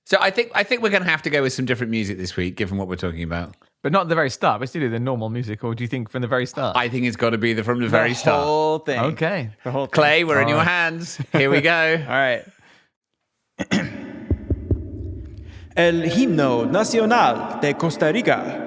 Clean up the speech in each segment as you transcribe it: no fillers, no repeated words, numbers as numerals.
So I think we're going to have to go with some different music this week, given what we're talking about. But not at the very start. Let's do the normal music, or do you think from the very start? I think it's got to be from the very start. The whole thing. Okay. The whole thing. Clay, we're in your hands. Here we go. All right. El himno nacional de Costa Rica.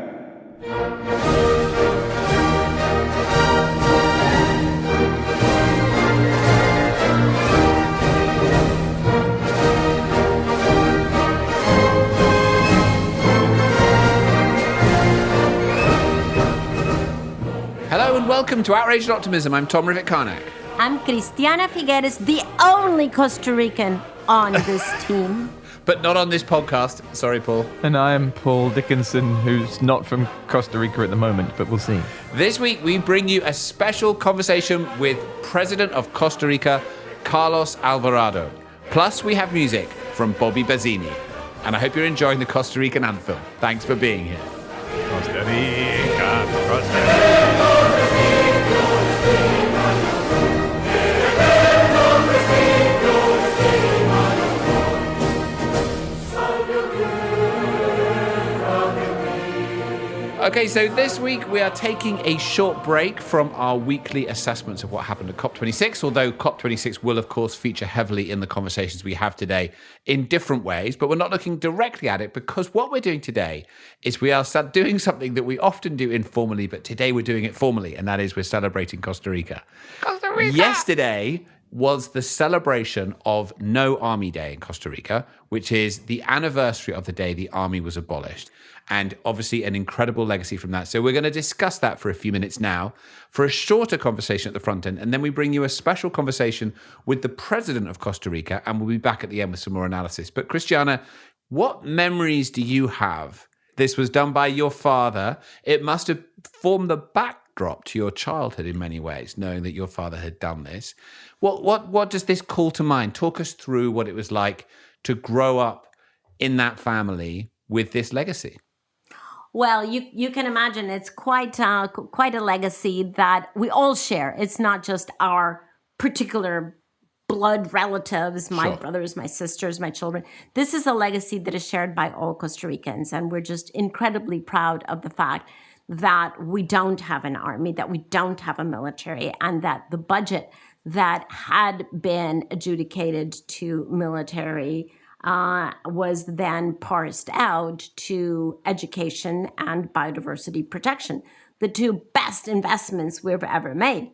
Hello and welcome to Outrage+Optimism. I'm Tom Rivett-Carnac. I'm Christiana Figueres, the only Costa Rican on this team. But not on this podcast. Sorry, Paul. And I'm Paul Dickinson, who's not from Costa Rica at the moment, but we'll see. This week, we bring you a special conversation with President of Costa Rica, Carlos Alvarado. Plus, we have music from Bobby Bazzini. And I hope you're enjoying the Costa Rican anthem. Thanks for being here. Costa Rica, Costa Rica. Okay, so this week we are taking a short break from our weekly assessments of what happened at COP26, although COP26 will, of course, feature heavily in the conversations we have today in different ways, but we're not looking directly at it because what we're doing today is we are doing something that we often do informally, but today we're doing it formally, and that is we're celebrating Costa Rica. Costa Rica! Yesterday was the celebration of No Army Day in Costa Rica, which is the anniversary of the day the army was abolished. And obviously an incredible legacy from that. So we're going to discuss that for a few minutes now for a shorter conversation at the front end. And then we bring you a special conversation with the president of Costa Rica. And we'll be back at the end with some more analysis. But Christiana, what memories do you have? This was done by your father. It must have formed the backdrop to your childhood in many ways, knowing that your father had done this. What does this call to mind? Talk us through what it was like to grow up in that family with this legacy. Well, you can imagine it's quite a legacy that we all share. It's not just our particular blood relatives, my brothers, my sisters, my children. This is a legacy that is shared by all Costa Ricans, and we're just incredibly proud of the fact that we don't have an army, that we don't have a military, and that the budget that had been adjudicated to military was then parsed out to education and biodiversity protection, the two best investments we've ever made.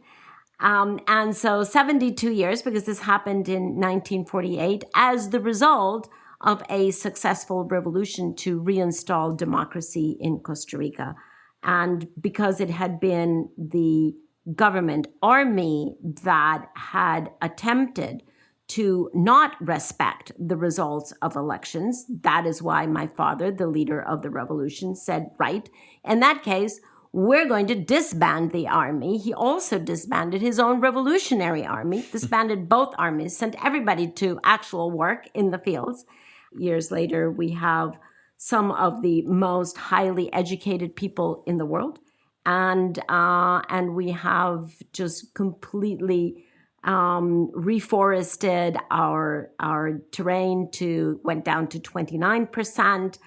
And so 72 years, because this happened in 1948, as the result of a successful revolution to reinstall democracy in Costa Rica. And because it had been the government army that had attempted to not respect the results of elections. That is why my father, the leader of the revolution, said, right, in that case, we're going to disband the army. He also disbanded his own revolutionary army, disbanded both armies, sent everybody to actual work in the fields. Years later, we have some of the most highly educated people in the world. And we have just completely reforested our terrain went down to 29%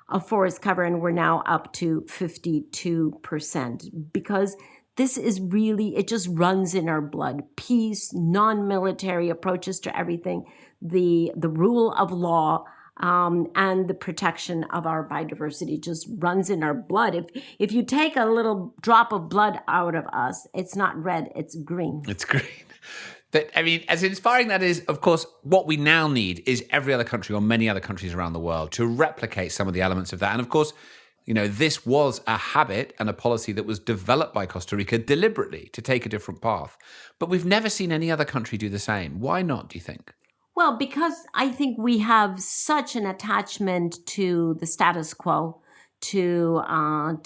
of forest cover, and we're now up to 52% because this is really, it just runs in our blood. Peace, non-military approaches to everything, the rule of law, and the protection of our biodiversity just runs in our blood. If you take a little drop of blood out of us, it's not red, it's green. It's green. I mean, as inspiring that is, of course, what we now need is every other country or many other countries around the world to replicate some of the elements of that. And of course, you know, this was a habit and a policy that was developed by Costa Rica deliberately to take a different path. But we've never seen any other country do the same. Why not, do you think? Well, because I think we have such an attachment to the status quo, to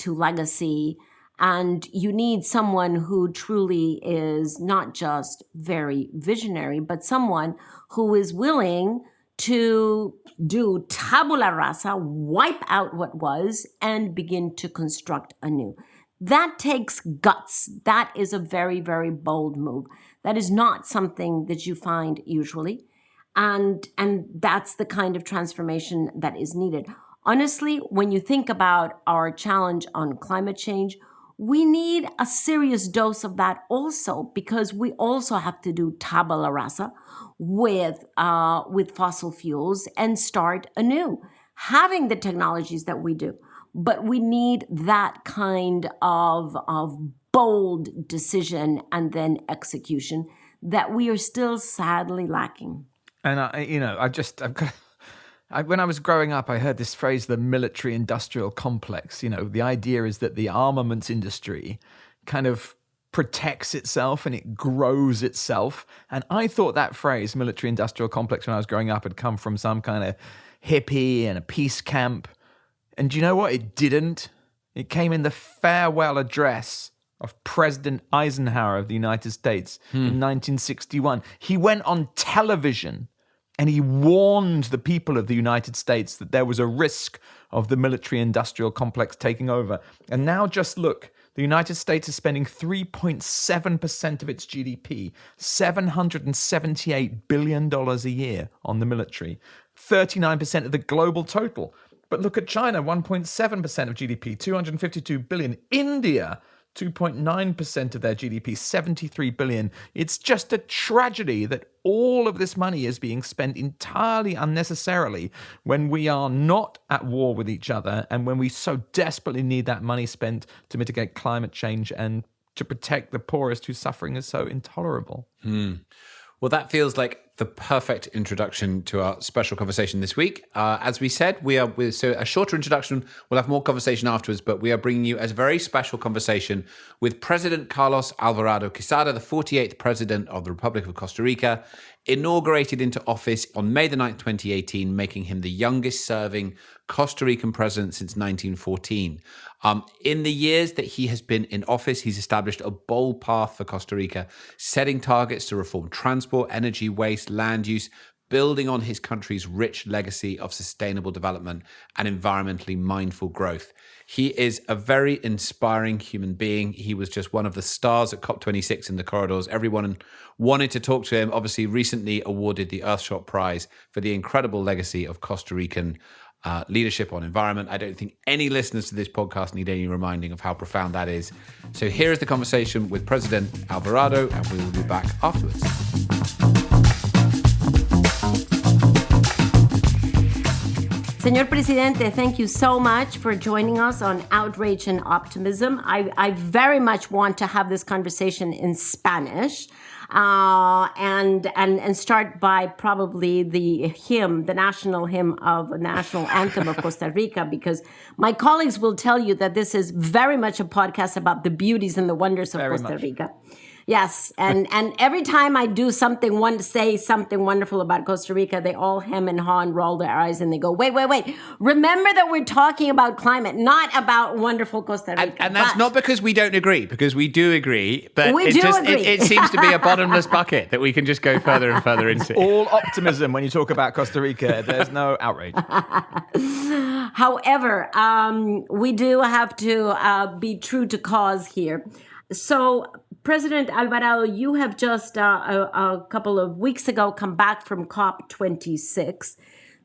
legacy, and you need someone who truly is not just very visionary, but someone who is willing to do tabula rasa, wipe out what was, and begin to construct anew. That takes guts. That is a very, very bold move. That is not something that you find usually. And that's the kind of transformation that is needed. Honestly, when you think about our challenge on climate change, we need a serious dose of that also, because we also have to do tabula rasa with fossil fuels and start anew, having the technologies that we do. But we need that kind of bold decision and then execution that we are still sadly lacking. And when I was growing up, I heard this phrase, the military-industrial complex. The idea is that the armaments industry kind of protects itself and it grows itself. And I thought that phrase, military-industrial complex, when I was growing up, had come from some kind of hippie and a peace camp. And do you know what? It didn't. It came in the farewell address of President Eisenhower of the United States in 1961. He went on television and he warned the people of the United States that there was a risk of the military-industrial complex taking over. And now just look, the United States is spending 3.7% of its GDP, $778 billion a year on the military, 39% of the global total. But look at China, 1.7% of GDP, $252 billion. India, 2.9% of their GDP, $73 billion. It's just a tragedy that all of this money is being spent entirely unnecessarily when we are not at war with each other and when we so desperately need that money spent to mitigate climate change and to protect the poorest whose suffering is so intolerable. Well, that feels like the perfect introduction to our special conversation this week. As we said, so a shorter introduction. We'll have more conversation afterwards, but we are bringing you a very special conversation with President Carlos Alvarado Quezada, the 48th President of the Republic of Costa Rica, inaugurated into office on May the 9th, 2018, making him the youngest serving Costa Rican president since 1914. In the years that he has been in office, he's established a bold path for Costa Rica, setting targets to reform transport, energy, waste, land use, building on his country's rich legacy of sustainable development and environmentally mindful growth. He is a very inspiring human being. He was just one of the stars at COP26 in the corridors. Everyone wanted to talk to him. Obviously, recently awarded the Earthshot Prize for the incredible legacy of Costa Rican leadership on environment. I don't think any listeners to this podcast need any reminding of how profound that is. So here is the conversation with President Alvarado, and we will be back afterwards. Señor Presidente, thank you so much for joining us on Outrage and Optimism. I very much want to have this conversation in Spanish and start by probably the national anthem of Costa Rica, because my colleagues will tell you that this is very much a podcast about the beauties and the wonders of Costa Rica. Yes, and every time I do say something wonderful about Costa Rica, they all hem and haw and roll their eyes and they go, wait. Remember that we're talking about climate, not about wonderful Costa Rica. And that's not because we don't agree, because we do agree, but agree. It seems to be a bottomless bucket that we can just go further and further into. All optimism when you talk about Costa Rica. There's no outrage. However, we do have to be true to cause here. So, President Alvarado, you have just a couple of weeks ago come back from COP26.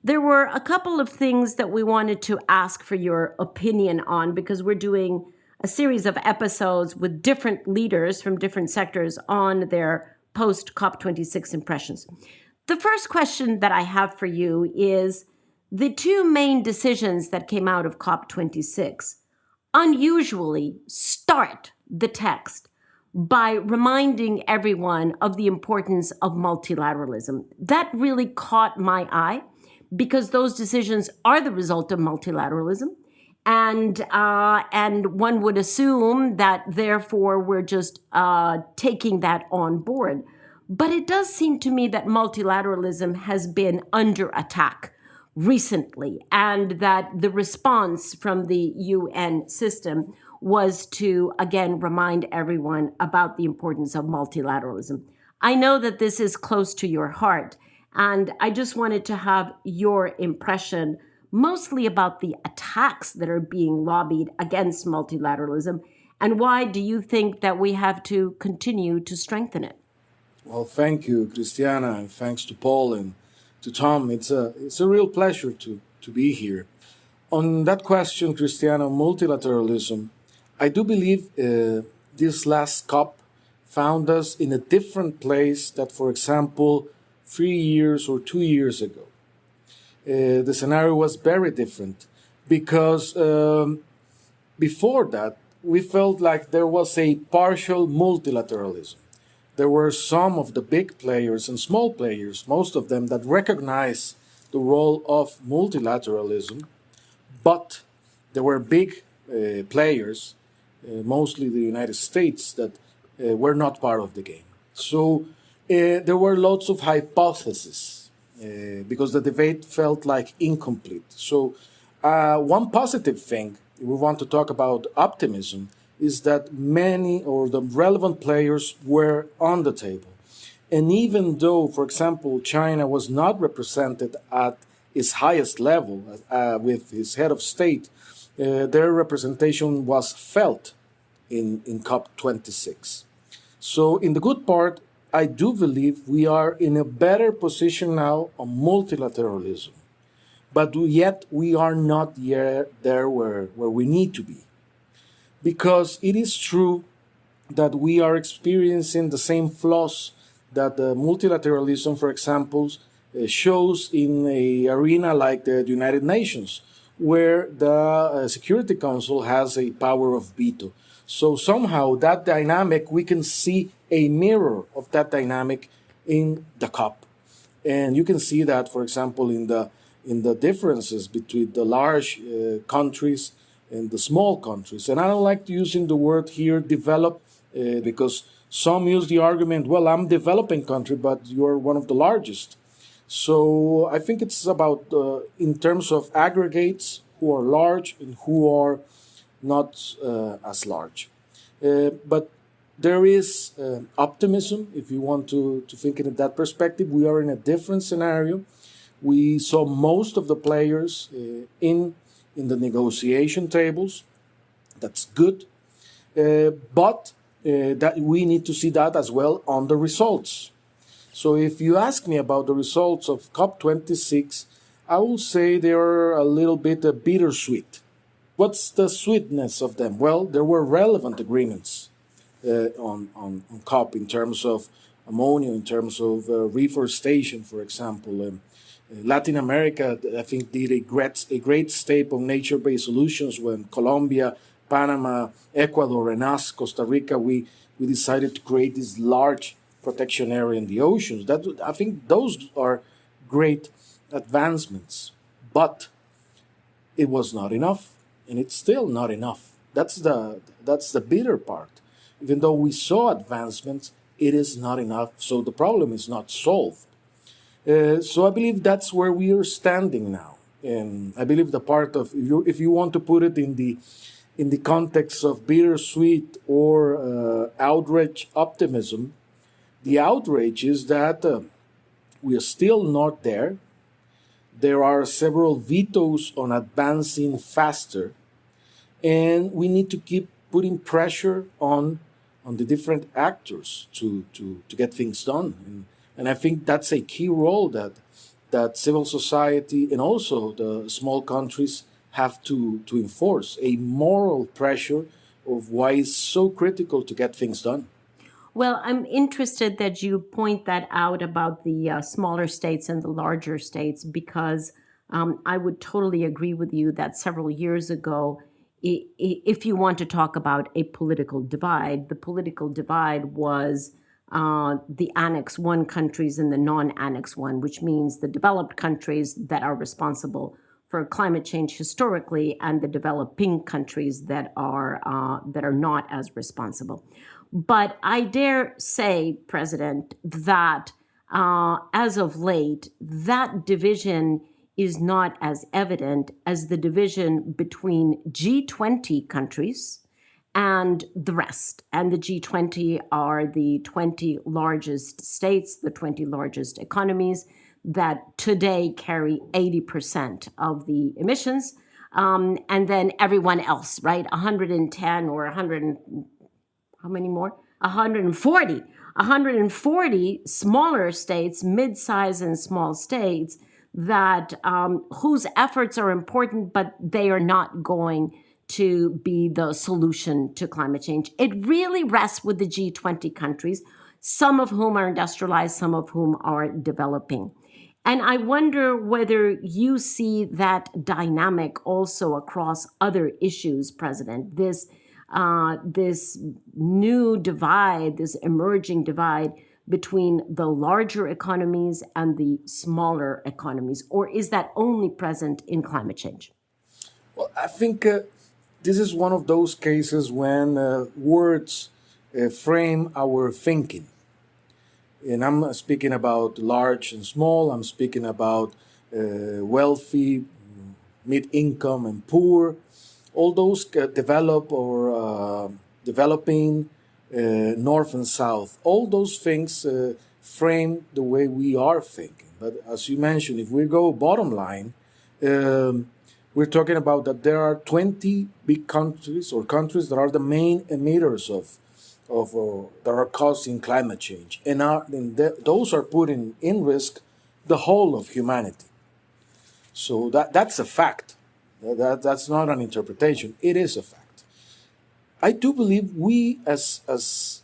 There were a couple of things that we wanted to ask for your opinion on, because we're doing a series of episodes with different leaders from different sectors on their post-COP26 impressions. The first question that I have for you is the two main decisions that came out of COP26 unusually start the text by reminding everyone of the importance of multilateralism. That really caught my eye, because those decisions are the result of multilateralism. And one would assume that, therefore, we're just taking that on board. But it does seem to me that multilateralism has been under attack recently, and that the response from the UN system was to, again, remind everyone about the importance of multilateralism. I know that this is close to your heart, and I just wanted to have your impression mostly about the attacks that are being lobbied against multilateralism, and why do you think that we have to continue to strengthen it? Well, thank you, Christiana, and thanks to Paul and to Tom. It's a real pleasure to be here. On that question, Christiana, multilateralism, I do believe this last COP found us in a different place that, for example, 3 years or 2 years ago. The scenario was very different because before that, we felt like there was a partial multilateralism. There were some of the big players and small players, most of them, that recognize the role of multilateralism, but there were big players, mostly the United States, that were not part of the game. So there were lots of hypotheses because the debate felt like incomplete. So one positive thing, if we want to talk about optimism, is that many or the relevant players were on the table. And even though, for example, China was not represented at its highest level with its head of state, their representation was felt in COP26. So in the good part, I do believe we are in a better position now on multilateralism. But yet we are not yet there where we need to be. Because it is true that we are experiencing the same flaws that multilateralism, for example, shows in an arena like the United Nations, where the Security Council has a power of veto. So somehow that dynamic, we can see a mirror of that dynamic in the COP. And you can see that, for example, in the differences between the large countries and the small countries. And I don't like using the word here develop because some use the argument, well, I'm a developing country, but you're one of the largest. So I think it's about in terms of aggregates who are large and who are not as large. But there is optimism, if you want to think it in that perspective. We are in a different scenario. We saw most of the players in the negotiation tables. That's good. But that we need to see that as well on the results. So if you ask me about the results of COP26, I will say they are a little bit bittersweet. What's the sweetness of them? Well, there were relevant agreements on COP in terms of ammonia, in terms of reforestation, for example. Latin America, I think, did a great step of nature-based solutions when Colombia, Panama, Ecuador, and us, Costa Rica, we decided to create this large protection area in the oceans. I think those are great advancements, but it was not enough, and it's still not enough. That's the bitter part. Even though we saw advancements, it is not enough, so the problem is not solved. So I believe that's where we are standing now. And I believe the part of, if you want to put it in the context of bittersweet or outrage optimism, the outrage is that we are still not there. There are several vetoes on advancing faster, and we need to keep putting pressure on the different actors to get things done. And I think that's a key role that civil society and also the small countries have to enforce, a moral pressure of why it's so critical to get things done. Well, I'm interested that you point that out about the smaller states and the larger states, because I would totally agree with you that several years ago, if you want to talk about a political divide, the political divide was the Annex 1 countries and the non-Annex 1, which means the developed countries that are responsible for climate change historically and the developing countries that are not as responsible. But I dare say, President, that as of late, that division is not as evident as the division between G20 countries and the rest. And the G20 are the 20 largest states, the 20 largest economies that today carry 80% of the emissions. And then everyone else, right? 110 or 100, how many more? 140 140 smaller states, mid-size and small states, that whose efforts are important, but they are not going to be the solution to climate change. It really rests with the G20 countries, some of whom are industrialized, some of whom are developing. And I wonder whether you see that dynamic also across other issues, President, this new divide, this emerging divide between the larger economies and the smaller economies, or is that only present in climate change? Well, I think this is one of those cases when words frame our thinking. And I'm speaking about large and small, I'm speaking about wealthy, mid-income and poor, all those develop or developing, north and south, all those things frame the way we are thinking. But as you mentioned, if we go bottom line, we're talking about that there are 20 big countries or countries that are the main emitters of that are causing climate change, and those are putting in risk the whole of humanity. So that's a fact. That's not an interpretation. It is a fact. I do believe we as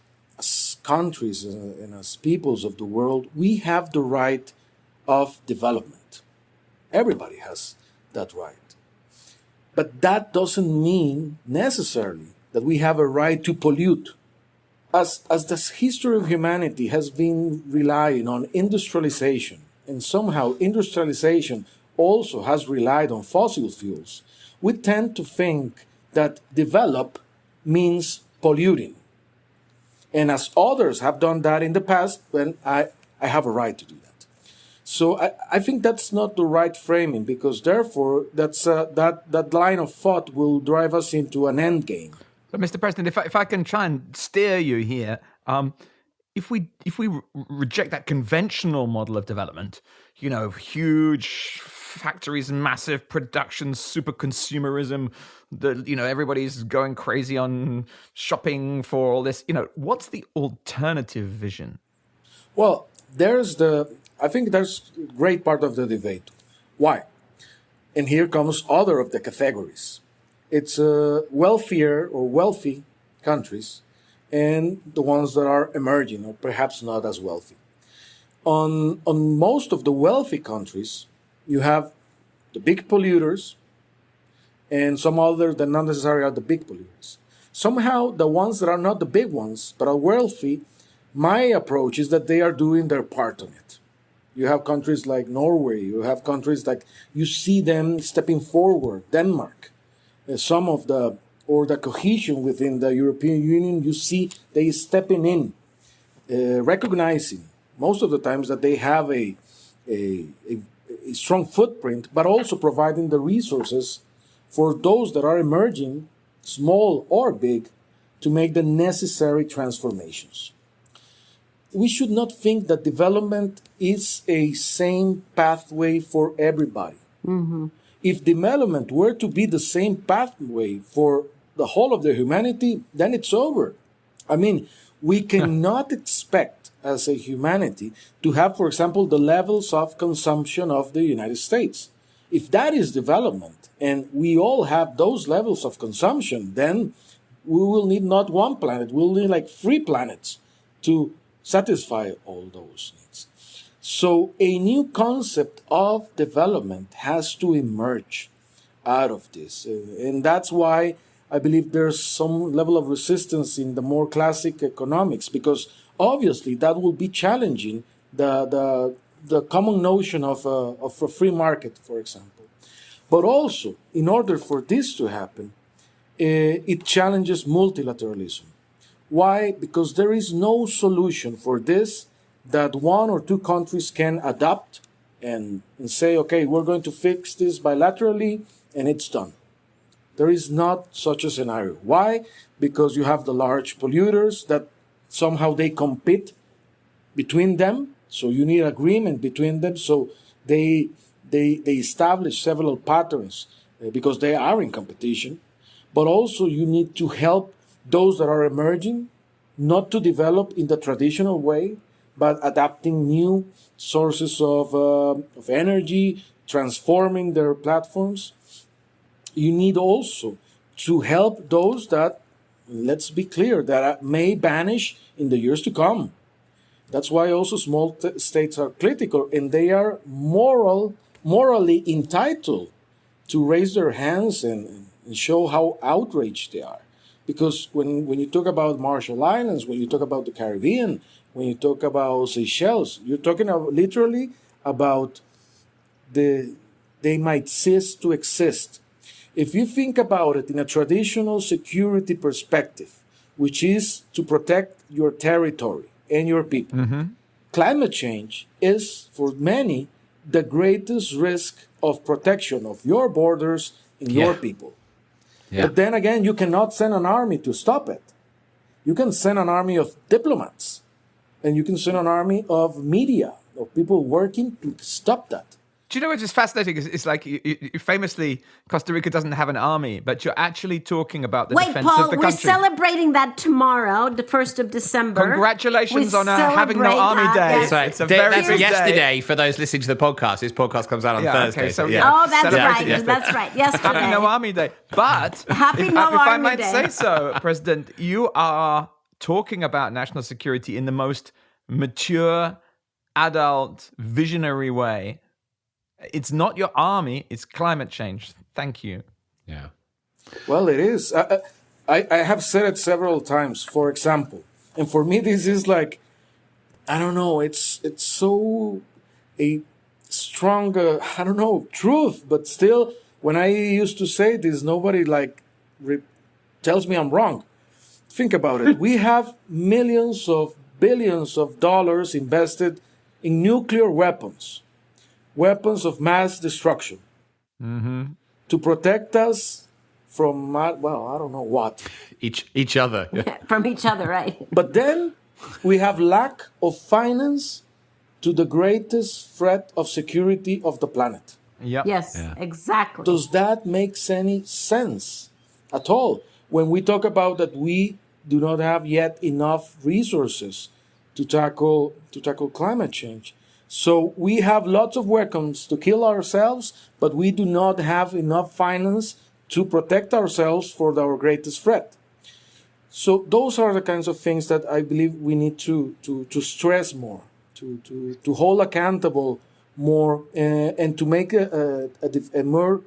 countries and as peoples of the world, we have the right of development. Everybody has that right. But that doesn't mean necessarily that we have a right to pollute. As the history of humanity has been relying on industrialization, and somehow industrialization also has relied on fossil fuels, we tend to think that develop means polluting. And as others have done that in the past, then I have a right to do that. So I think that's not the right framing, because therefore that line of thought will drive us into an end game. But Mr. President, if I can try and steer you here, if we reject that conventional model of development, huge factories and massive production, super consumerism, everybody's going crazy on shopping for all this, what's the alternative vision? Well, I think there's a great part of the debate. Why? And here comes other of the categories. It's wealthier or wealthy countries and the ones that are emerging or perhaps not as wealthy. On most of the wealthy countries, you have the big polluters and some others that not necessarily are the big polluters. Somehow, the ones that are not the big ones but are wealthy, my approach is that they are doing their part on it. You have countries like Norway, you have countries like, you see them stepping forward, Denmark. Some of the cohesion within the European Union, you see they stepping in, recognizing most of the times that they have a strong footprint, but also providing the resources for those that are emerging, small or big, to make the necessary transformations. We should not think that development is a same pathway for everybody. Mm-hmm. If development were to be the same pathway for the whole of the humanity, then it's over. I mean, we cannot expect as a humanity to have, for example, the levels of consumption of the United States. If that is development and we all have those levels of consumption, then we will need not one planet, we'll need like 3 planets to satisfy all those needs. So a new concept of development has to emerge out of this. And that's why I believe there's some level of resistance in the more classic economics, because obviously that will be challenging the common notion of a free market, for example. But also, in order for this to happen, it challenges multilateralism. Why? Because there is no solution for this that 1 or 2 countries can adopt and say, okay, we're going to fix this bilaterally, and it's done. There is not such a scenario. Why? Because you have the large polluters that somehow they compete between them. So you need agreement between them. So they establish several patterns because they are in competition. But also you need to help those that are emerging not to develop in the traditional way, but adapting new sources of energy, transforming their platforms. You need also to help those that, let's be clear, that may vanish in the years to come. That's why also small states are critical, and they are morally entitled to raise their hands and show how outraged they are. Because when you talk about Marshall Islands, when you talk about the Caribbean, when you talk about Seychelles, you're talking literally about they might cease to exist. If you think about it in a traditional security perspective, which is to protect your territory and your people, climate change is, for many, the greatest risk of protection of your borders and your people. Yeah. But then again, you cannot send an army to stop it. You can send an army of diplomats, and you can send an army of media, of people working to stop that. Do you know what's just fascinating? It's like you famously, Costa Rica doesn't have an army, but you're actually talking about the defense Paul, of the country. We're celebrating that tomorrow, the 1st of December. Congratulations on having no army day. That's right. It's a very that's big yesterday day. for those listening to the podcast. This podcast comes out on Thursday. Okay, so Oh, that's right. That's right. Yesterday. Happy No Army Day. But Happy if No I Army might Day. say so, President, you are talking about national security in the most mature, adult, visionary way. It's not your army, it's climate change. Thank you. Yeah. Well, it is. I have said it several times, for example. And for me, this is like, I don't know, it's so a strong, truth. But still, when I used to say this, nobody tells me I'm wrong. Think about it. We have millions of billions of dollars invested in nuclear weapons of mass destruction, to protect us from, I don't know what. Each other. Yeah. From each other, right? But then we have lack of finance to the greatest threat of security of the planet. Yep. Yes, exactly. Does that make any sense at all? When we talk about that we do not have yet enough resources to tackle climate change. So we have lots of weapons to kill ourselves, but we do not have enough finance to protect ourselves for our greatest threat. So those are the kinds of things that I believe we need to stress more, to hold accountable more, and to make a more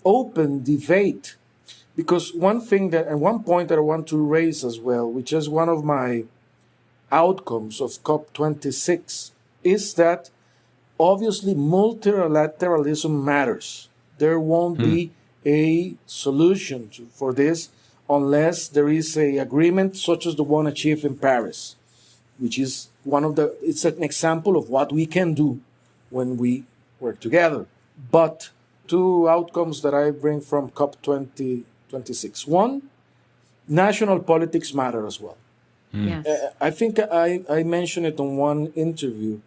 open debate. Because one point that I want to raise as well, which is one of my outcomes of COP26, is that obviously multilateralism matters. There won't be a solution for this unless there is an agreement such as the one achieved in Paris, which is it's an example of what we can do when we work together. But two outcomes that I bring from COP26. One, national politics matter as well. Yes. I think I mentioned it on one interview.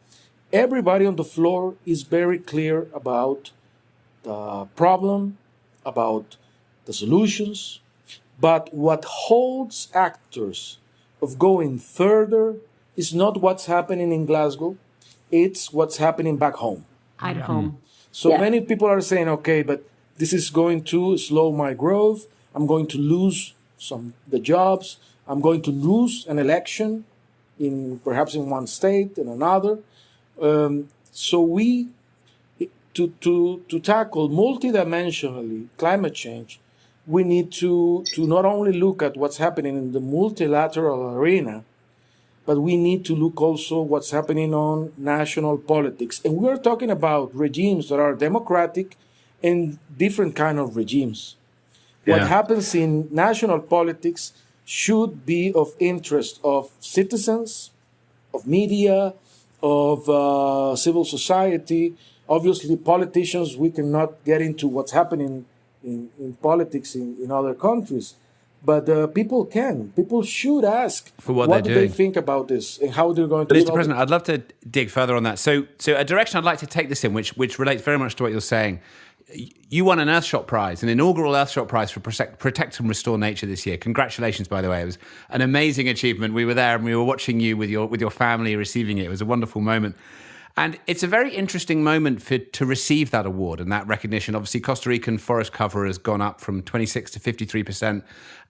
Everybody on the floor is very clear about the problem, about the solutions, but what holds actors of going further is not what's happening in Glasgow, it's what's happening back home. At home. So many people are saying, okay, but this is going to slow my growth. I'm going to lose the jobs. I'm going to lose an election perhaps in one state and another. So we, to tackle multidimensionally climate change, we need to not only look at what's happening in the multilateral arena, but we need to look also what's happening on national politics. And we are talking about regimes that are democratic and different kind of regimes. What happens in national politics should be of interest of citizens, of media, of civil society. Obviously, politicians, we cannot get into what's happening in politics in other countries. But people can. People should ask for what do they're they doing. think about this and how they're going to Mr. develop President, it. I'd love to dig further on that. So a direction I'd like to take this in, which relates very much to what you're saying, you won an Earthshot Prize, an inaugural Earthshot Prize for Protect and Restore Nature this year. Congratulations, by the way. It was an amazing achievement. We were there and we were watching you with your family receiving it. It was a wonderful moment. And it's a very interesting moment to receive that award and that recognition. Obviously, Costa Rican forest cover has gone up from 26 to 53%.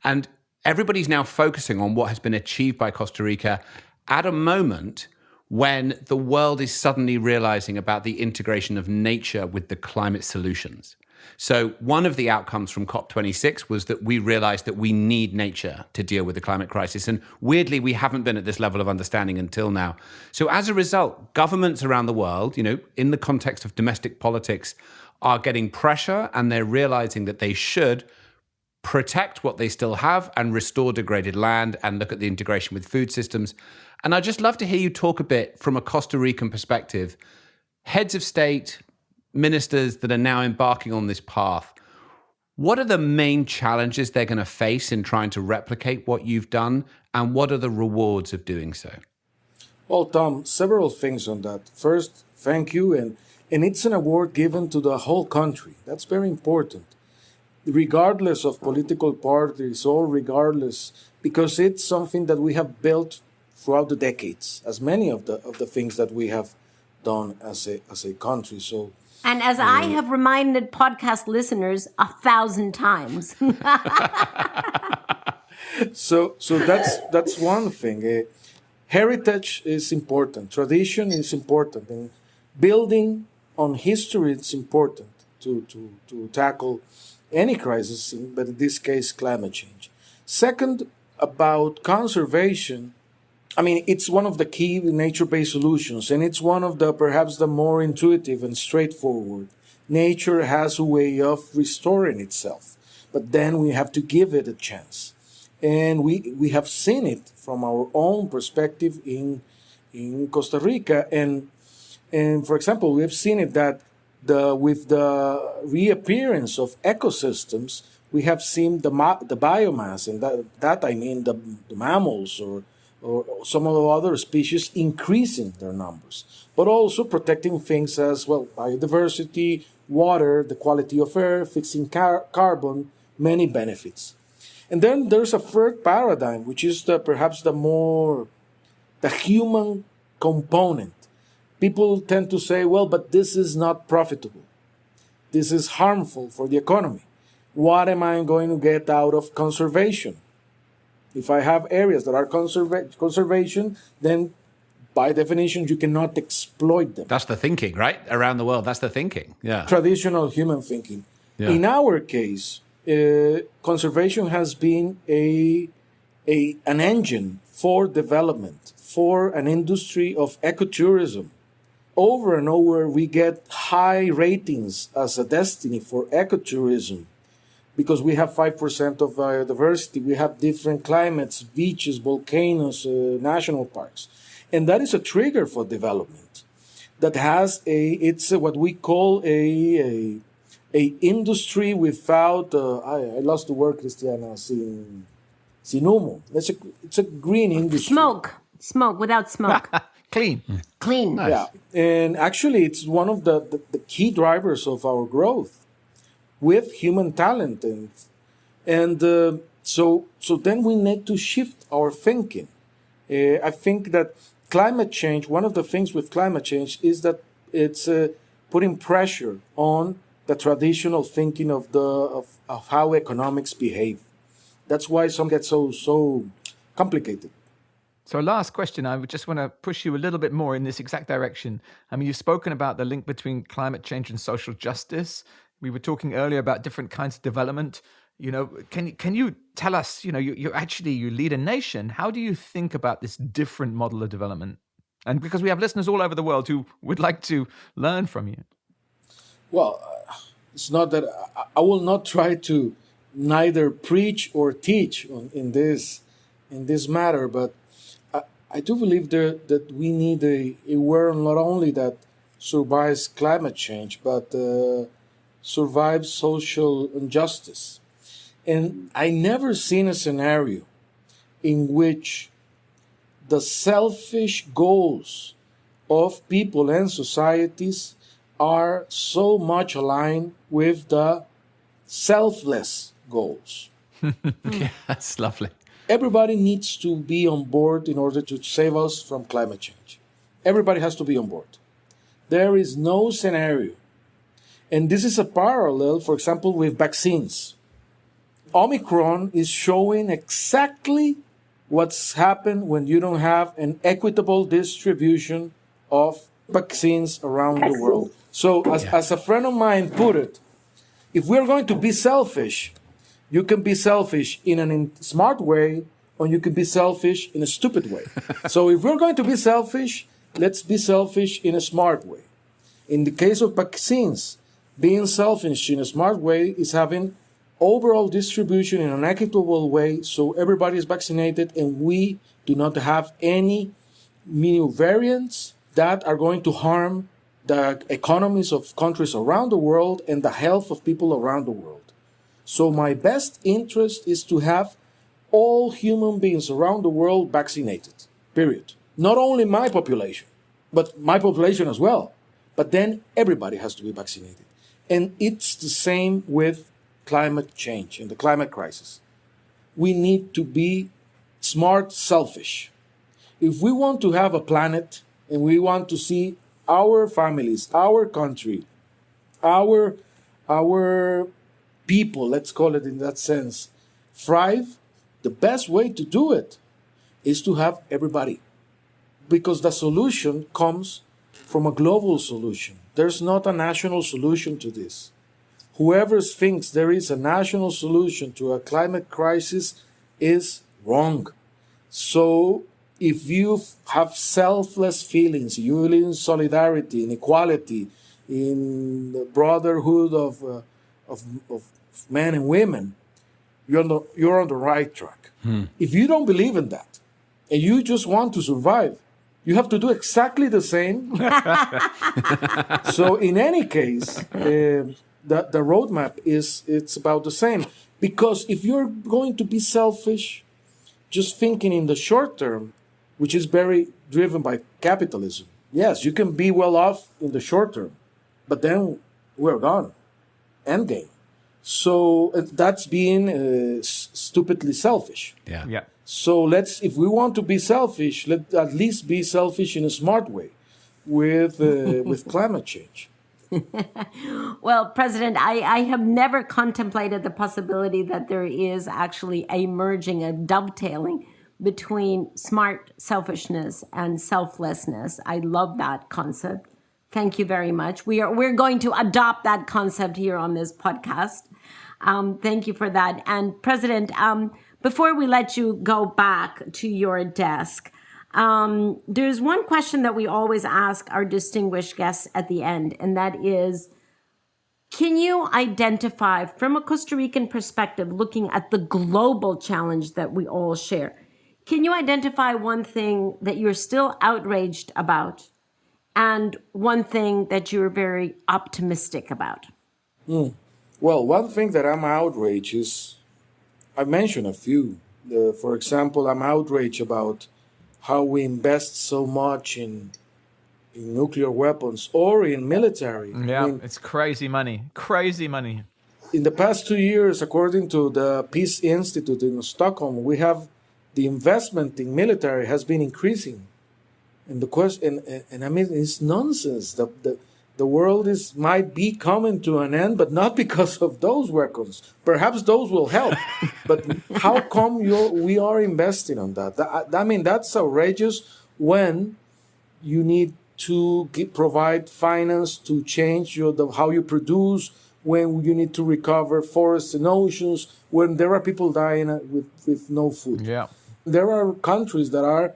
And everybody's now focusing on what has been achieved by Costa Rica at a moment when the world is suddenly realizing about the integration of nature with the climate solutions. So one of the outcomes from COP26 was that we realized that we need nature to deal with the climate crisis. And weirdly, we haven't been at this level of understanding until now. So as a result, governments around the world, in the context of domestic politics, are getting pressure, and they're realizing that they should protect what they still have and restore degraded land and look at the integration with food systems. And I'd just love to hear you talk a bit from a Costa Rican perspective. Heads of state, ministers that are now embarking on this path, what are the main challenges they're going to face in trying to replicate what you've done, and what are the rewards of doing so? Well, Tom, several things on that. First, thank you, and it's an award given to the whole country. That's very important, regardless of political parties or regardless, because it's something that we have built throughout the decades, as many of the things that we have done as a country. So. And as I have reminded podcast listeners 1,000 times. So that's one thing. Heritage is important. Tradition is important. And building on history is important to tackle any crisis, but in this case, climate change. Second, about conservation, it's one of the key nature-based solutions, and it's one of perhaps the more intuitive and straightforward. Nature has a way of restoring itself, but then we have to give it a chance. And we have seen it from our own perspective in Costa Rica. And for example, we have seen it that with the reappearance of ecosystems, we have seen the biomass, and the mammals or some of the other species increasing their numbers, but also protecting things as well, biodiversity, water, the quality of air, fixing carbon, many benefits. And then there's a third paradigm, which is perhaps the human component. People tend to say, well, but this is not profitable. This is harmful for the economy. What am I going to get out of conservation? If I have areas that are conservation, then by definition, you cannot exploit them. That's the thinking, right? Around the world, that's the thinking. Yeah. Traditional human thinking. Yeah. In our case, conservation has been an engine for development, for an industry of ecotourism. Over and over, we get high ratings as a destiny for ecotourism. Because we have 5% of biodiversity, we have different climates, beaches, volcanoes, national parks. And that is a trigger for development that has it's what we call a industry without, I lost the word, Christiana, sin humo. It's a green industry. Smoke, without smoke. Clean. Nice. Yeah, and actually it's one of the key drivers of our growth, with human talent, and so then we need to shift our thinking. I think that climate change, one of the things with climate change is that it's putting pressure on the traditional thinking of how economics behave. That's why some get so complicated. So last question, I would just want to push you a little bit more in this exact direction. You've spoken about the link between climate change and social justice. We were talking earlier about different kinds of development. Can you tell us, you lead a nation. How do you think about this different model of development? And because we have listeners all over the world who would like to learn from you. Well, it's not that I will not try to neither preach or teach in this matter, but I do believe that we need a world not only that survives climate change, but survive social injustice. And I never seen a scenario in which the selfish goals of people and societies are so much aligned with the selfless goals. Yeah, that's lovely. Everybody needs to be on board in order to save us from climate change. Everybody has to be on board. There is no scenario. And this is a parallel, for example, with vaccines. Omicron is showing exactly what's happened when you don't have an equitable distribution of vaccines around the world. So as a friend of mine put it, if we're going to be selfish, you can be selfish in a smart way, or you can be selfish in a stupid way. So if we're going to be selfish, let's be selfish in a smart way. In the case of vaccines, being selfish in a smart way is having overall distribution in an equitable way, so everybody is vaccinated and we do not have any new variants that are going to harm the economies of countries around the world and the health of people around the world. So my best interest is to have all human beings around the world vaccinated, period. Not only my population, but my population as well. But then everybody has to be vaccinated. And it's the same with climate change and the climate crisis. We need to be smart, selfish. If we want to have a planet and we want to see our families, our country, our people, let's call it in that sense, thrive, the best way to do it is to have everybody. Because the solution comes from a global solution. There's not a national solution to this. Whoever thinks there is a national solution to a climate crisis is wrong. So if you have selfless feelings, you believe in solidarity, in equality, in the brotherhood of men and women, you're on the right track. If you don't believe in that, and you just want to survive, you have to do exactly the same. So in any case, the roadmap it's about the same. Because if you're going to be selfish, just thinking in the short term, which is very driven by capitalism, yes, you can be well off in the short term, but then we're gone. Endgame. So that's being stupidly selfish. Yeah. So if we want to be selfish, let's at least be selfish in a smart way with climate change. Well, President, I have never contemplated the possibility that there is actually a merging, a dovetailing between smart selfishness and selflessness. I love that concept. Thank you very much. We're going to adopt that concept here on this podcast. Thank you for that. And President, before we let you go back to your desk, there's one question that we always ask our distinguished guests at the end, and that is, can you identify from a Costa Rican perspective, looking at the global challenge that we all share, can you identify one thing that you're still outraged about and one thing that you're very optimistic about? Well, one thing that I'm outraged is, I mentioned a few. For example, I'm outraged about how we invest so much in nuclear weapons or in military. Yeah, it's crazy money. Crazy money. In the past 2 years, according to the Peace Institute in Stockholm, we have the investment in military has been increasing. And the question, and I mean, it's nonsense. The world might be coming to an end, but not because of those weapons. Perhaps those will help. But how come we are investing on that? I mean, that's outrageous when you need to provide finance to change how you produce, when you need to recover forests and oceans, when there are people dying with no food. Yeah. There are countries that are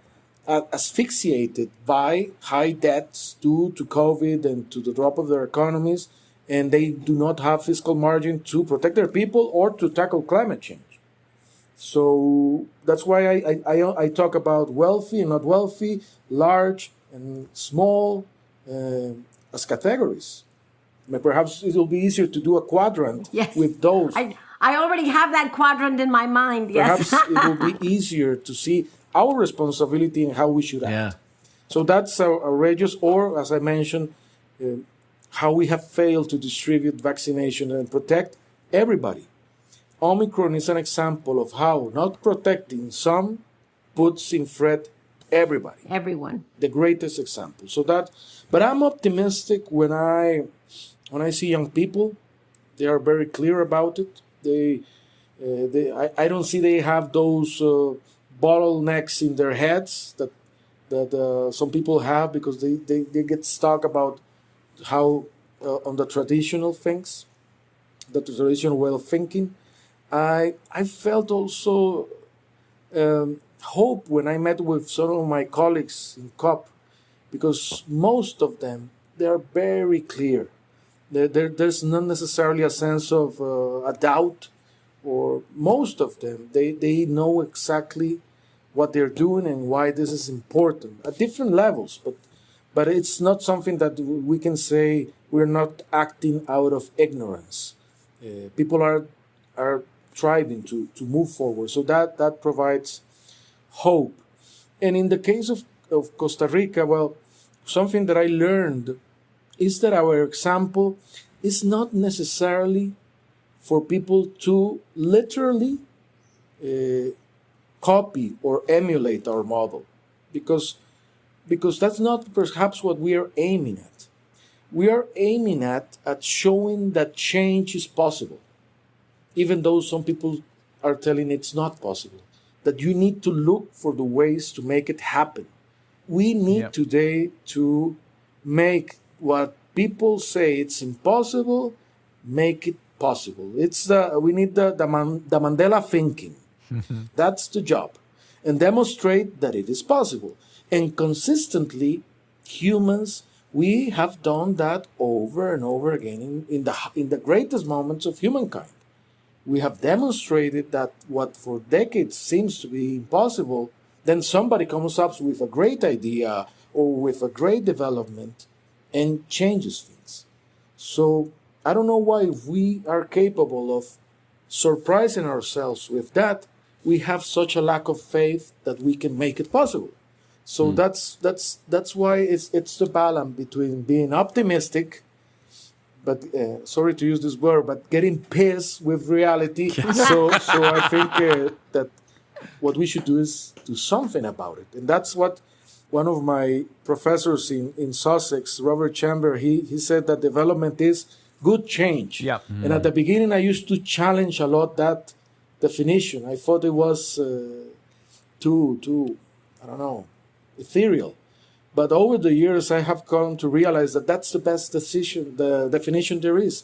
asphyxiated by high debts due to COVID and to the drop of their economies, and they do not have fiscal margin to protect their people or to tackle climate change. So that's why I talk about wealthy and not wealthy, large and small as categories. Perhaps it will be easier to do a quadrant with those. I already have that quadrant in my mind. Yes. Perhaps it will be easier to see our responsibility and how we should act. So that's outrageous. Or, as I mentioned, how we have failed to distribute vaccination and protect everybody. Omicron is an example of how not protecting some puts in threat everybody. Everyone. The greatest example. But I'm optimistic when I see young people. They are very clear about it. I don't see they have those bottlenecks in their heads that some people have, because they get stuck about how on the traditional things, the traditional way of thinking. I felt also hope when I met with some of my colleagues in COP, because most of them, they are very clear. There's not necessarily a sense of a doubt, or most of them, they know exactly what they're doing and why this is important at different levels. But it's not something that we can say we're not acting out of ignorance. People are striving to move forward. So that provides hope. And in the case of Costa Rica, well, something that I learned is that our example is not necessarily for people to literally copy or emulate our model, because that's not perhaps what we are aiming at. We are aiming at showing that change is possible, even though some people are telling it's not possible, that you need to look for the ways to make it happen. We need today to make what people say it's impossible, make it possible. We need the Mandela thinking. That's the job. And demonstrate that it is possible. And consistently, humans, we have done that over and over again in the greatest moments of humankind. We have demonstrated that what for decades seems to be impossible, then somebody comes up with a great idea or with a great development and changes things. So I don't know why, if we are capable of surprising ourselves with that, we have such a lack of faith that we can make it possible. So that's why it's the balance between being optimistic, but sorry to use this word, but getting pissed with reality. So I think that what we should do is do something about it. And that's what one of my professors in Sussex, Robert Chamber, he said that development is good change. Yeah. And at the beginning, I used to challenge a lot that definition. I thought it was too, I don't know, ethereal. But over the years, I have come to realize that that's the best the definition there is.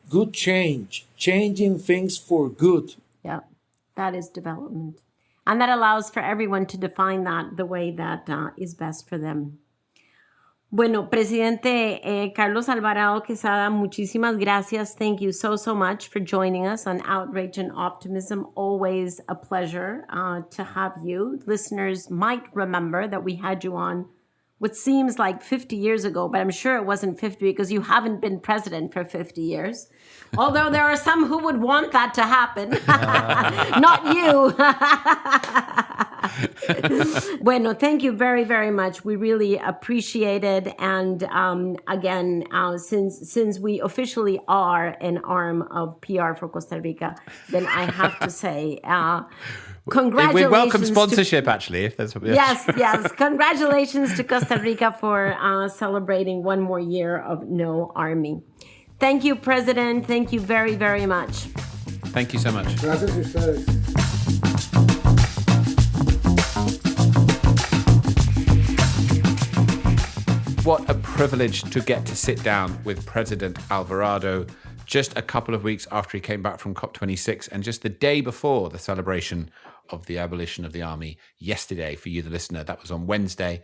Good change, changing things for good. Yeah, that is development. And that allows for everyone to define that the way that is best for them. Bueno, Presidente Carlos Alvarado Quesada, muchísimas gracias. Thank you so much for joining us on Outrage and Optimism. Always a pleasure to have you. Listeners might remember that we had you on what seems like 50 years ago, but I'm sure it wasn't 50 because you haven't been president for 50 years. Although there are some who would want that to happen. Not you. Bueno, thank you very, very much. We really appreciate it. And again, since we officially are an arm of PR for Costa Rica, then I have to say, congratulations. We welcome sponsorship, actually. If there's yes. Congratulations to Costa Rica for celebrating one more year of no army. Thank you, President. Thank you very, very much. Thank you so much. Gracias a ustedes. What a privilege to get to sit down with President Alvarado just a couple of weeks after he came back from COP26 and just the day before the celebration of the abolition of the army yesterday. For you, the listener, that was on Wednesday.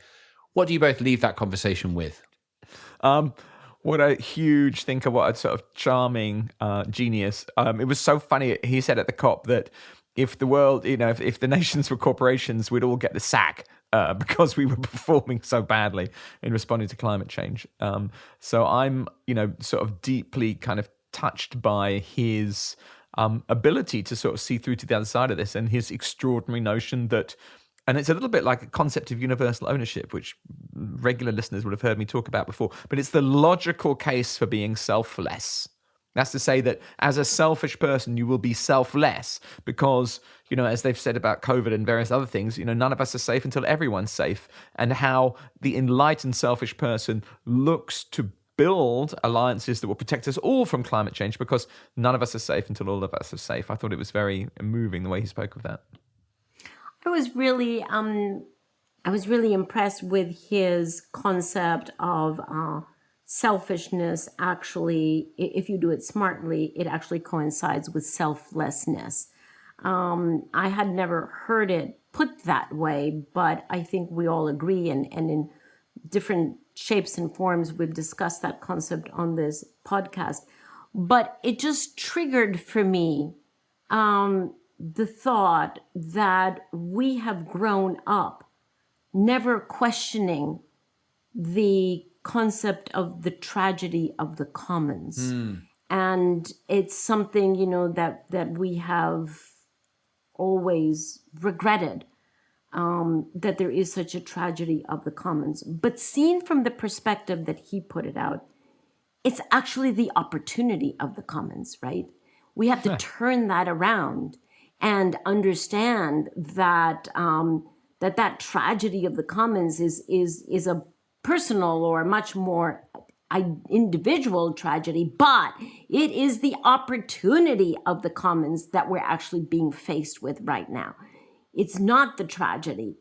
What do you both leave that conversation with? What a huge thinker, what a sort of charming genius. It was so funny. He said at the COP that if the world, if the nations were corporations, we'd all get the sack because we were performing so badly in responding to climate change. So I'm, sort of deeply kind of touched by his ability to sort of see through to the other side of this and his extraordinary notion that And it's a little bit like a concept of universal ownership, which regular listeners would have heard me talk about before. But it's the logical case for being selfless. That's to say that as a selfish person, you will be selfless because, as they've said about COVID and various other things, none of us are safe until everyone's safe. And how the enlightened selfish person looks to build alliances that will protect us all from climate change because none of us are safe until all of us are safe. I thought it was very moving the way he spoke of that. I was really impressed with his concept of selfishness. Actually, if you do it smartly, it actually coincides with selflessness. I had never heard it put that way, but I think we all agree, and in different shapes and forms, we've discussed that concept on this podcast. But it just triggered for me the thought that we have grown up never questioning the concept of the tragedy of the commons. And it's something, that we have always regretted, that there is such a tragedy of the commons. But seen from the perspective that he put it out, it's actually the opportunity of the commons, right? We have to turn that around and understand that that tragedy of the commons is a personal or much more individual tragedy, but it is the opportunity of the commons that we're actually being faced with right now. It's not the tragedy,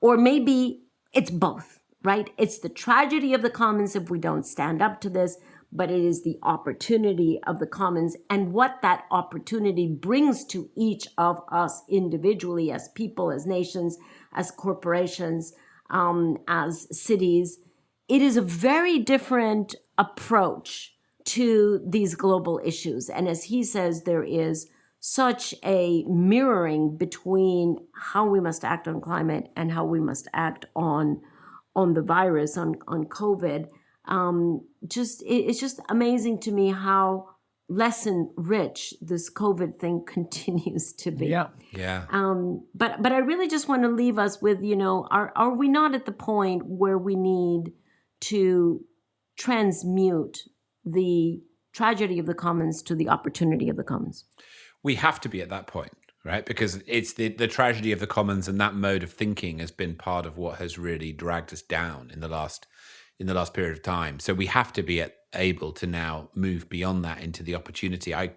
or maybe it's both, right? It's the tragedy of the commons if we don't stand up to this, but it is the opportunity of the commons and what that opportunity brings to each of us individually, as people, as nations, as corporations, as cities. It is a very different approach to these global issues. And as he says, there is such a mirroring between how we must act on climate and how we must act on the virus, on COVID. It's just amazing to me how lesson rich this COVID thing continues to be. Yeah. But I really just want to leave us with, are we not at the point where we need to transmute the tragedy of the commons to the opportunity of the commons? We have to be at that point, right? Because it's the tragedy of the commons, and that mode of thinking has been part of what has really dragged us down in the last period of time. So we have to be able to now move beyond that into the opportunity. I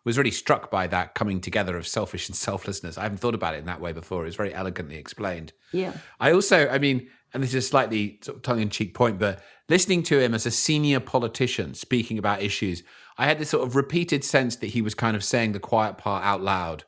was really struck by that coming together of selfish and selflessness. I haven't thought about it in that way before. It was very elegantly explained. Yeah. I also, and this is a slightly sort of tongue-in-cheek point, but listening to him as a senior politician speaking about issues, I had this sort of repeated sense that he was kind of saying the quiet part out loud.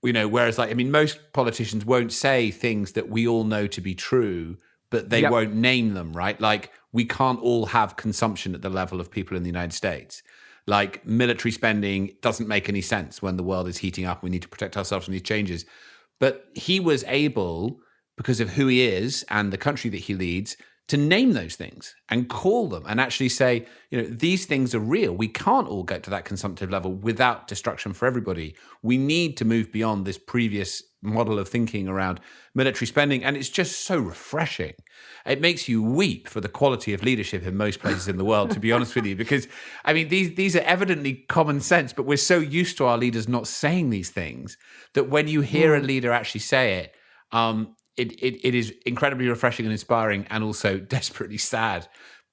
Whereas most politicians won't say things that we all know to be true, but they won't name them, right? Like, we can't all have consumption at the level of people in the United States. Like, military spending doesn't make any sense when the world is heating up. We need to protect ourselves from these changes. But he was able, because of who he is and the country that he leads, to name those things and call them and actually say, these things are real. We can't all get to that consumptive level without destruction for everybody. We need to move beyond this previous model of thinking around military spending. And it's just so refreshing. It makes you weep for the quality of leadership in most places in the world, to be honest with you, because these are evidently common sense, but we're so used to our leaders not saying these things that when you hear a leader actually say it, it is incredibly refreshing and inspiring, and also desperately sad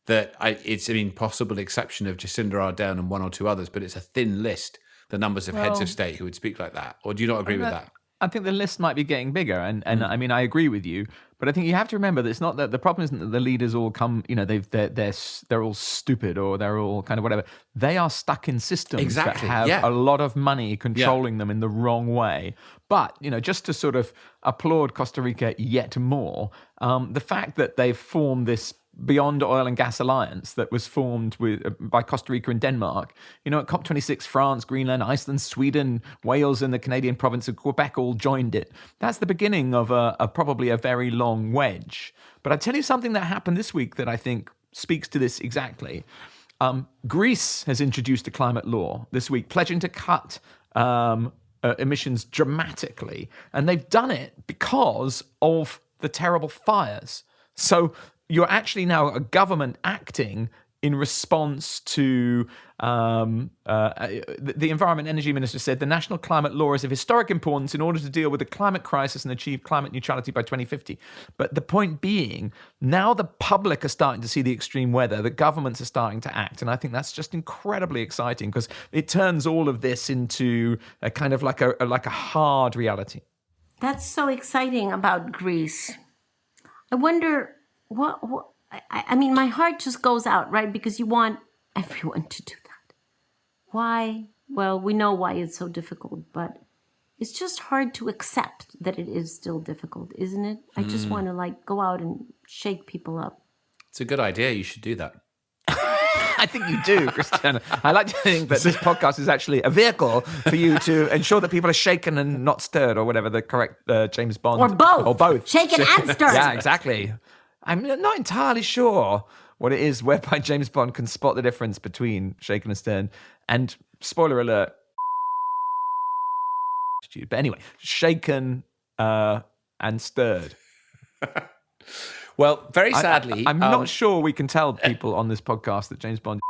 that it's an impossible exception of Jacinda Ardern and one or two others, but it's a thin list, the numbers of heads of state who would speak like that. Or do you not agree with that? I think the list might be getting bigger, and I agree with you, but I think you have to remember that it's not that the problem isn't that the leaders all come, they're all stupid or they're all kind of whatever. They are stuck in systems that have a lot of money controlling them in the wrong way. But just to sort of applaud Costa Rica yet more, the fact that they've formed this Beyond Oil and Gas Alliance that was formed by Costa Rica and Denmark. At COP26, France, Greenland, Iceland, Sweden, Wales, and the Canadian province of Quebec all joined it. That's the beginning of probably a very long wedge. But I tell you something that happened this week that I think speaks to this exactly. Greece has introduced a climate law this week, pledging to cut emissions dramatically. And they've done it because of the terrible fires. So you're actually now a government acting in response to the Environment and Energy Minister said the national climate law is of historic importance in order to deal with the climate crisis and achieve climate neutrality by 2050. But the point being, now the public are starting to see the extreme weather, the governments are starting to act. And I think that's just incredibly exciting because it turns all of this into a kind of like a hard reality. That's so exciting about Greece. I wonder what I mean, my heart just goes out, right? Because you want everyone to do that. Why? Well, we know why it's so difficult, but it's just hard to accept that it is still difficult, isn't it? I just want to go out and shake people up. It's a good idea. You should do that. I think you do, Christiana. I like to think that this podcast is actually a vehicle for you to ensure that people are shaken and not stirred, or whatever the correct James Bond. Or both. Or both. Shaken and stirred. Yeah, exactly. I'm not entirely sure what it is whereby James Bond can spot the difference between shaken and stirred. And spoiler alert. But anyway, shaken and stirred. Well, very sadly, I'm not sure we can tell people on this podcast that James Bond,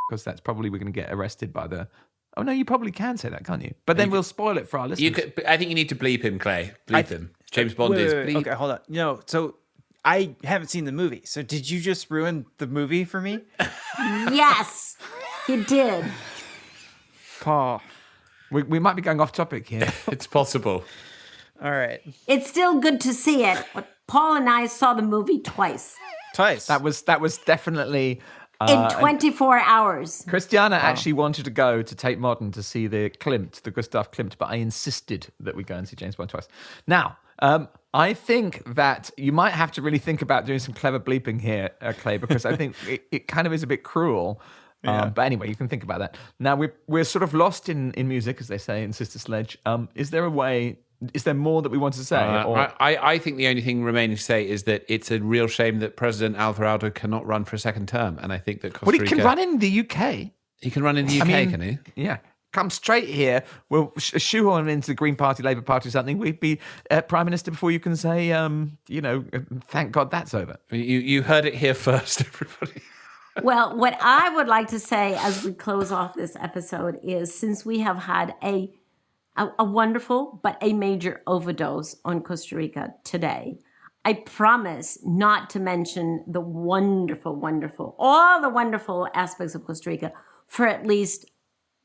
because that's probably we're going to get arrested by the. Oh no, you probably can say that, can't you? But then we'll spoil it for our listeners. I think you need to bleep him, Clay. Bleep him. James Bond is bleep. Okay, hold on. No, so I haven't seen the movie. So did you just ruin the movie for me? Yes, you did. Paul. We might be going off topic here. It's possible. All right. It's still good to see it. But Paul and I saw the movie twice. Twice. That was definitely in 24 hours. Christiana actually wanted to go to Tate Modern to see the Gustav Klimt, but I insisted that we go and see James Bond twice. Now, I think that you might have to really think about doing some clever bleeping here, Clay, because I think it kind of is a bit cruel. But anyway, you can think about that. Now, we're sort of lost in music, as they say in Sister Sledge. Is there a way... Is there more that we want to say? I think the only thing remaining to say is that it's a real shame that President Alvarado cannot run for a second term. And I think that Costa Rica... Well, he can run in the UK. He can run in the UK, can he? Yeah. Come straight here. We'll shoehorn into the Green Party, Labour Party or something. We'd be Prime Minister before you can say, thank God that's over. You heard it here first, everybody. Well, what I would like to say as we close off this episode is, since we have had a wonderful but a major overdose on Costa Rica today, I promise not to mention the all the wonderful aspects of Costa Rica for at least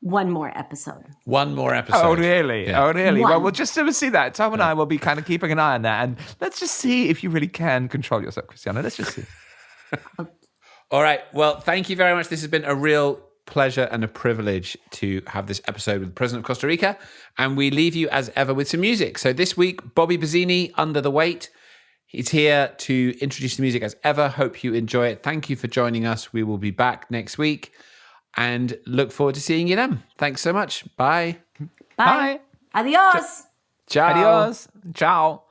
one more episode. One more episode. Oh, really? Yeah. Oh, really? One. Well, we'll just see that. Tom and I will be kind of keeping an eye on that. And let's just see if you really can control yourself, Christiana. Let's just see. All right. Well, thank you very much. This has been a real pleasure and a privilege to have this episode with the President of Costa Rica. And we leave you as ever with some music. So this week, Bobby Bazzini, Under the Weight. He's here to introduce the music as ever. Hope you enjoy it. Thank you for joining us. We will be back next week and look forward to seeing you then. Thanks so much. Bye. Bye. Adios. Ciao. Adios. Ciao.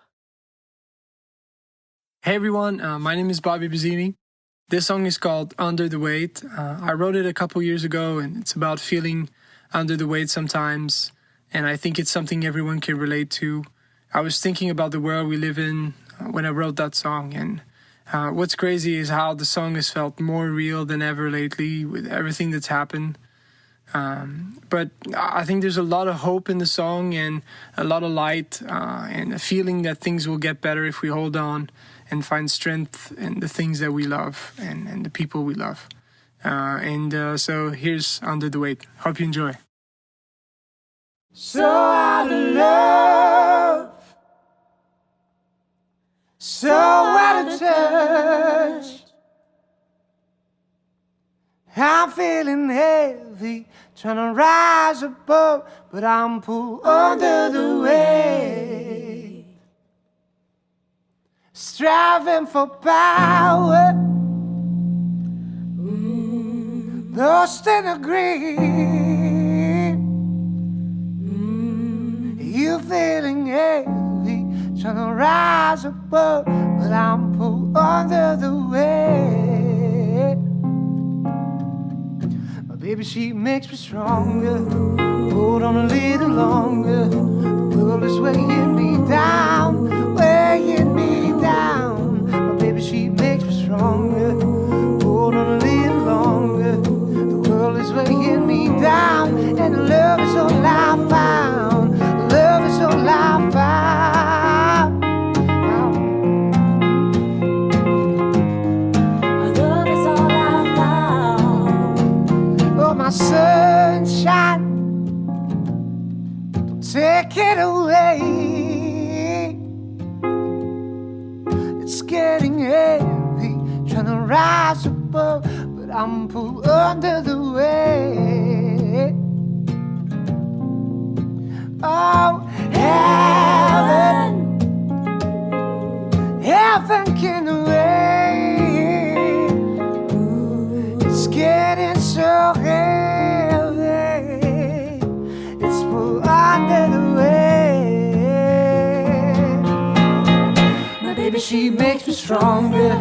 Hey everyone, my name is Bobby Bazzini. This song is called Under the Weight. I wrote it a couple years ago, and it's about feeling under the weight sometimes. And I think it's something everyone can relate to. I was thinking about the world we live in when I wrote that song. And what's crazy is how the song has felt more real than ever lately with everything that's happened. But I think there's a lot of hope in the song and a lot of light and a feeling that things will get better if we hold on and find strength in the things that we love and the people we love. So here's Under the Weight. Hope you enjoy. So out of love, so out of touch. I'm feeling heavy, trying to rise above, but I'm pulled under the weight. Striving for power, lost in a green. You feeling heavy, trying to rise above, but I'm pulled under the weight. My baby, she makes me stronger, hold on a little longer. take it away. It's getting heavy, trying to rise above, but I'm pulled under the weight. Oh, heaven, heaven can wait. It's getting so heavy, it's pulled under the weight. My baby, she makes me stronger.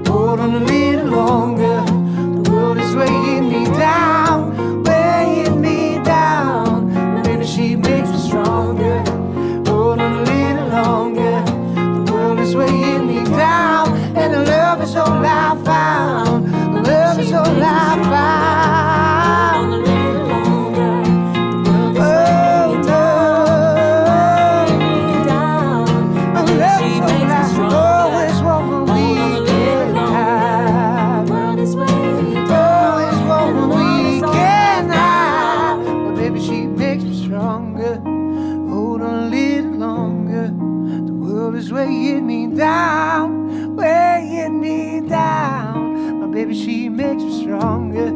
Hold on a little longer. The world is weighing me down, weighing me down. My baby, she makes me stronger. Hold on a little longer. The world is weighing me down, and the love is all I found. The love is all I found. A little longer. The world is weighing me down. The love is all I found. Always want more. Is weighing me down, weighing me down. My baby, she makes me stronger.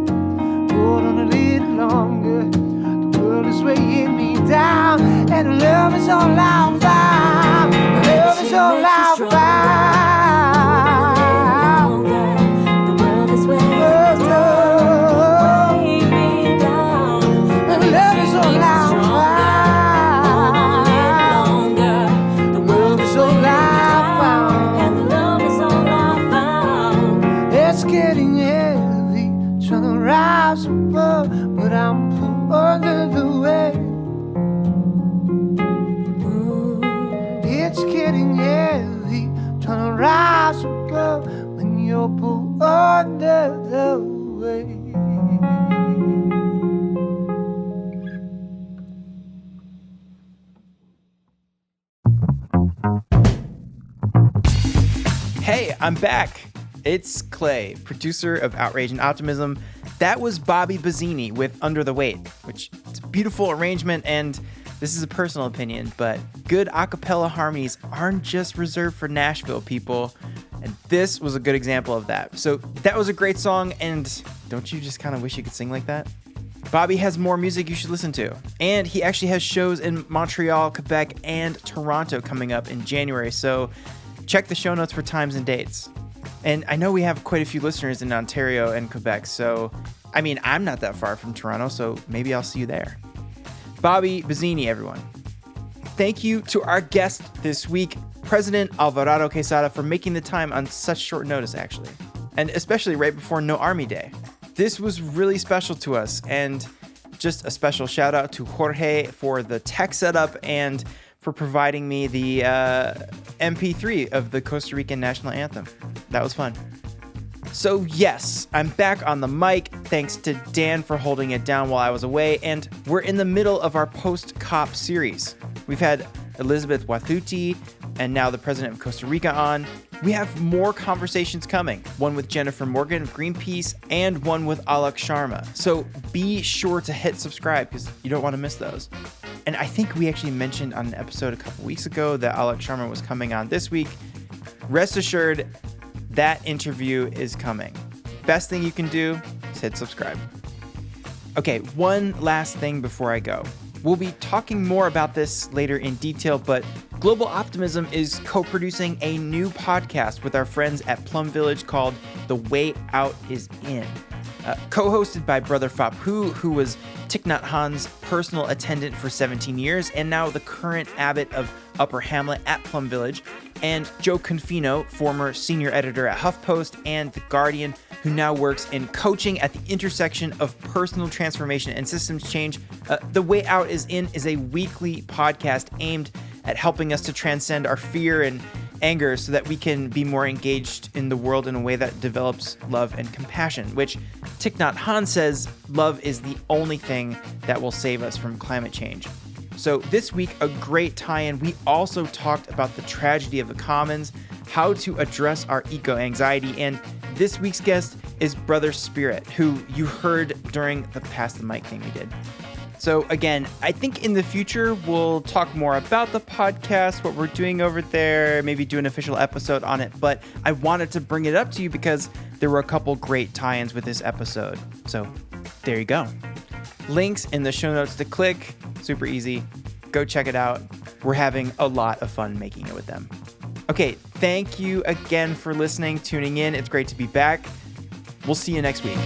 Hold on a little longer. The world is weighing me down, and love is all I found. Love is all I found. The world is weighing me down, and love is all I found. Getting heavy, trying to rise above, but I'm pulled under the weight. It's getting heavy, trying to rise above when you're pulled under the weight. Hey, I'm back. It's Clay, producer of Outrage+Optimism. That was Bobby Bazzini with Under the Weight, which is a beautiful arrangement, and this is a personal opinion, but good a cappella harmonies aren't just reserved for Nashville people, and this was a good example of that. So that was a great song, and don't you just kind of wish you could sing like that? Bobby has more music you should listen to, and he actually has shows in Montreal, Quebec, and Toronto coming up in January, so check the show notes for times and dates. And I know we have quite a few listeners in Ontario and Quebec, so, I mean, I'm not that far from Toronto, so maybe I'll see you there. Bobby Bazzini, everyone. Thank you to our guest this week, President Alvarado Quesada, for making the time on such short notice, actually. And especially right before No Army Day. This was really special to us, and just a special shout out to Jorge for the tech setup and for providing me the MP3 of the Costa Rican national anthem. That was fun. So yes, I'm back on the mic, thanks to Dan for holding it down while I was away, and we're in the middle of our post-COP series. We've had Elizabeth Wathuti, and now the president of Costa Rica on. We have more conversations coming, one with Jennifer Morgan of Greenpeace, and one with Alok Sharma. So be sure to hit subscribe, because you don't want to miss those. And I think we actually mentioned on an episode a couple weeks ago that Alok Sharma was coming on this week. Rest assured, that interview is coming. Best thing you can do is hit subscribe. Okay, one last thing before I go. We'll be talking more about this later in detail, but Global Optimism is co-producing a new podcast with our friends at Plum Village called The Way Out is In. Co-hosted by Brother Phap who was Thich Nhat Hanh's personal attendant for 17 years and now the current abbot of Upper Hamlet at Plum Village, and Joe Confino, former senior editor at HuffPost and The Guardian, who now works in coaching at the intersection of personal transformation and systems change. The Way Out is In is a weekly podcast aimed at helping us to transcend our fear and anger so that we can be more engaged in the world in a way that develops love and compassion, which Thich Nhat Hanh says love is the only thing that will save us from climate change. So this week, a great tie-in. We also talked about the tragedy of the commons, how to address our eco-anxiety, and this week's guest is Brother Spirit, who you heard during the Pass the Mic thing we did. So again, I think in the future, we'll talk more about the podcast, what we're doing over there, maybe do an official episode on it. But I wanted to bring it up to you because there were a couple great tie-ins with this episode. So there you go. Links in the show notes to click. Super easy. Go check it out. We're having a lot of fun making it with them. Okay, thank you again for listening, tuning in. It's great to be back. We'll see you next week.